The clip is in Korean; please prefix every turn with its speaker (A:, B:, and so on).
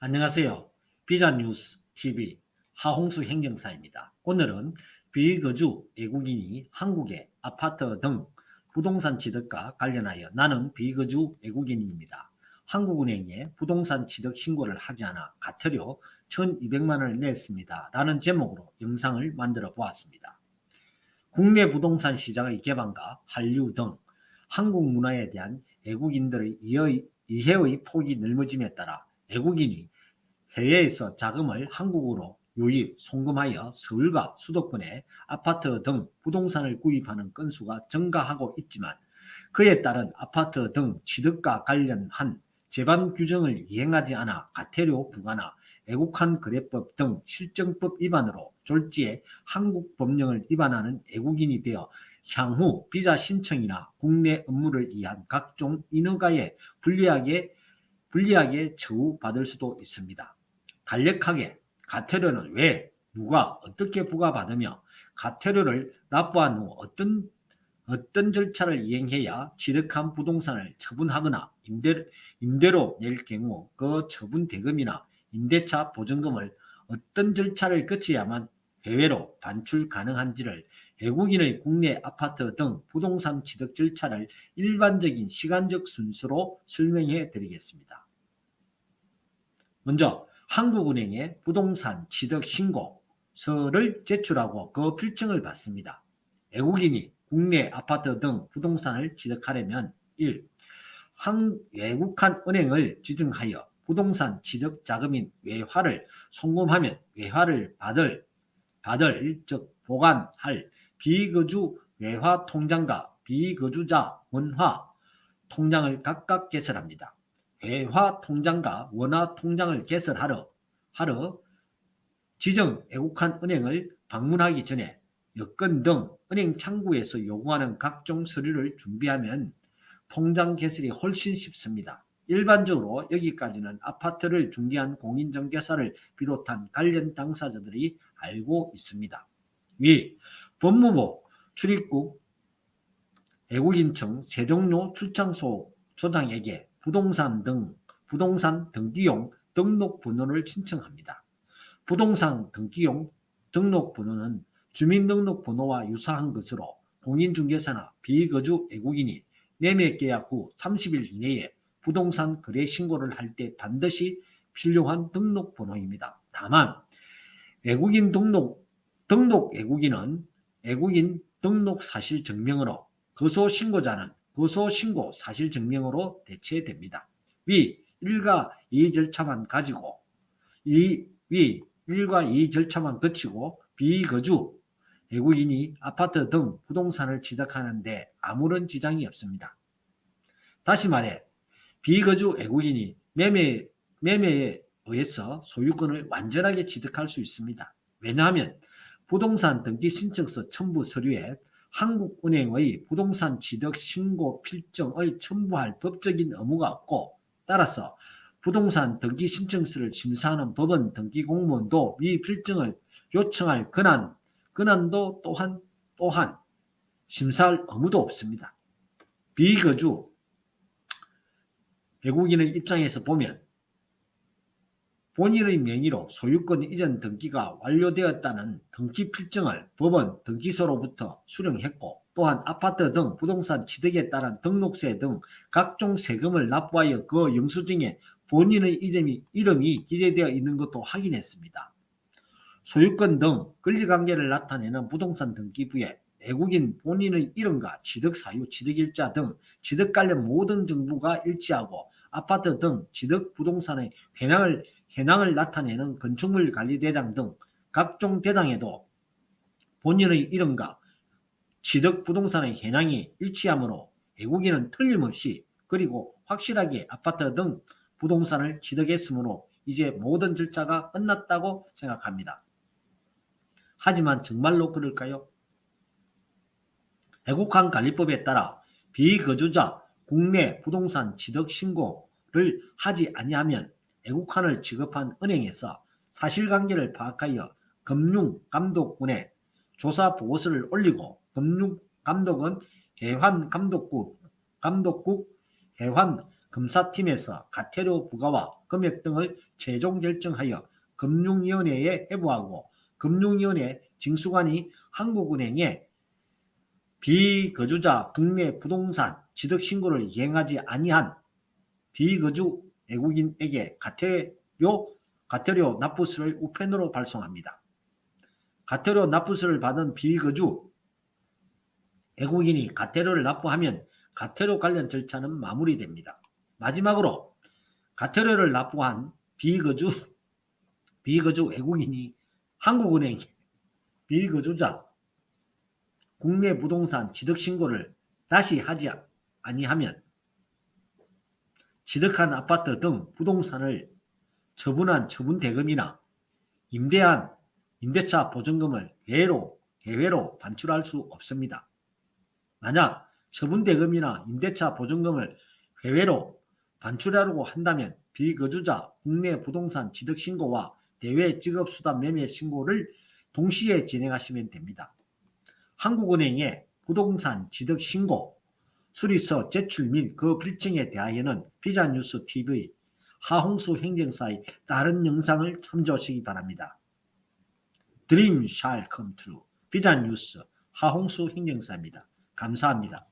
A: 안녕하세요. 비자뉴스 TV 하홍수 행정사입니다. 오늘은 비거주 외국인이 한국의 아파트 등 부동산 취득과 관련하여 나는 비거주 외국인입니다. 한국은행에 부동산 취득 신고를 하지 않아 과태료 1,200만 원을 냈습니다. 라는 제목으로 영상을 만들어 보았습니다. 국내 부동산 시장의 개방과 한류 등 한국 문화에 대한 외국인들의 이해의 폭이 넓어짐에 따라 외국인이 해외에서 자금을 한국으로 유입, 송금하여 서울과 수도권에 아파트 등 부동산을 구입하는 건수가 증가하고 있지만 그에 따른 아파트 등 취득과 관련한 제반 규정을 이행하지 않아 과태료 부과나 애국한 거래법 등 실정법 위반으로 졸지에 한국 법령을 위반하는 외국인이 되어 향후 비자 신청이나 국내 업무를 위한 각종 인허가에 불리하게 처우받을 수도 있습니다. 간략하게 과태료는 왜, 누가, 어떻게 부과받으며 과태료를 납부한 후 어떤 절차를 이행해야 취득한 부동산을 처분하거나 임대로 낼 경우 그 처분 대금이나 임대차 보증금을 어떤 절차를 거쳐야만 해외로 반출 가능한지를 외국인의 국내 아파트 등 부동산 취득 절차를 일반적인 시간적 순서로 설명해 드리겠습니다. 먼저 한국은행에 부동산 취득 신고서를 제출하고 그 필증을 받습니다. 외국인이 국내 아파트 등 부동산을 취득하려면 1. 외국한 은행을 지정하여 부동산 취득 자금인 외화를 송금하면 외화를 즉 보관할 비거주 외화 통장과 비거주자 원화 통장을 각각 개설합니다. 외화 통장과 원화 통장을 개설하러 지정 애국한 은행을 방문하기 전에 여권 등 은행 창구에서 요구하는 각종 서류를 준비하면 통장 개설이 훨씬 쉽습니다. 일반적으로 여기까지는 아파트를 중개한 공인중개사를 비롯한 관련 당사자들이 알고 있습니다. 위 법무부 출입국 외국인청 세종로 출장소 소장에게 부동산 등기용 등록번호를 신청합니다. 부동산 등기용 등록번호는 주민등록번호와 유사한 것으로 공인중개사나 비거주 외국인이 매매계약 후 30일 이내에 부동산 거래 신고를 할 때 반드시 필요한 등록번호입니다. 다만 외국인 등록 외국인은 외국인 등록 사실 증명으로 거소신고자는 거소신고 사실 증명으로 대체됩니다. 위 1과 2 절차만 가지고 위 1과 2 절차만 거치고 비거주 외국인이 아파트 등 부동산을 취득하는 데 아무런 지장이 없습니다. 다시 말해 비거주 외국인이 매매에 의해서 소유권을 완전하게 취득할 수 있습니다. 왜냐하면 부동산 등기 신청서 첨부 서류에 한국은행의 부동산 취득 신고 필증을 첨부할 법적인 의무가 없고 따라서 부동산 등기 신청서를 심사하는 법원 등기 공무원도 이 필증을 요청할 권한도 또한 심사할 의무도 없습니다. 비거주 외국인의 입장에서 보면 본인의 명의로 소유권 이전 등기가 완료되었다는 등기 필증을 법원 등기소로부터 수령했고 또한 아파트 등 부동산 취득에 따른 등록세 등 각종 세금을 납부하여 그 영수증에 본인의 이름이 기재되어 있는 것도 확인했습니다. 소유권 등 권리관계를 나타내는 부동산 등기부에 외국인 본인의 이름과 취득사유, 취득일자 등 취득 관련 모든 정보가 일치하고 아파트 등 취득 부동산의 현황을 나타내는 건축물관리대장 등 각종 대장에도 본인의 이름과 취득 부동산의 현황이 일치하므로 외국인은 틀림없이 그리고 확실하게 아파트 등 부동산을 취득했으므로 이제 모든 절차가 끝났다고 생각합니다. 하지만 정말로 그럴까요? 애국한 관리법에 따라 비거주자 국내 부동산 취득 신고를 하지 아니하면 애국한을 취급한 은행에서 사실관계를 파악하여 금융감독원에 조사보고서를 올리고 금융감독은 해환감독국 검사팀에서 과태료 부과와 금액 등을 최종 결정하여 금융위원회에 회부하고 금융위원회 징수관이 한국은행에 비거주자 국내 부동산 취득신고를 이행하지 아니한 비거주 외국인에게 과태료 납부서를 우편으로 발송합니다. 과태료 납부서를 받은 비거주 외국인이 과태료를 납부하면 과태료 관련 절차는 마무리됩니다. 마지막으로 과태료를 납부한 비거주 외국인이 한국은행에 비거주자 국내 부동산 취득신고를 다시 하지 아니하면 취득한 아파트 등 부동산을 처분한 처분대금이나 임대한 임대차 보증금을 해외로 반출할 수 없습니다. 만약 처분대금이나 임대차 보증금을 해외로 반출하려고 한다면 비거주자 국내 부동산 취득신고와 대외 직업수단 매매 신고를 동시에 진행하시면 됩니다. 한국은행의 부동산 취득신고 수리서 제출 및 그 필증에 대하여는 비자뉴스TV 하홍수 행정사의 다른 영상을 참조하시기 바랍니다. Dream shall come true. 비자뉴스 하홍수 행정사입니다. 감사합니다.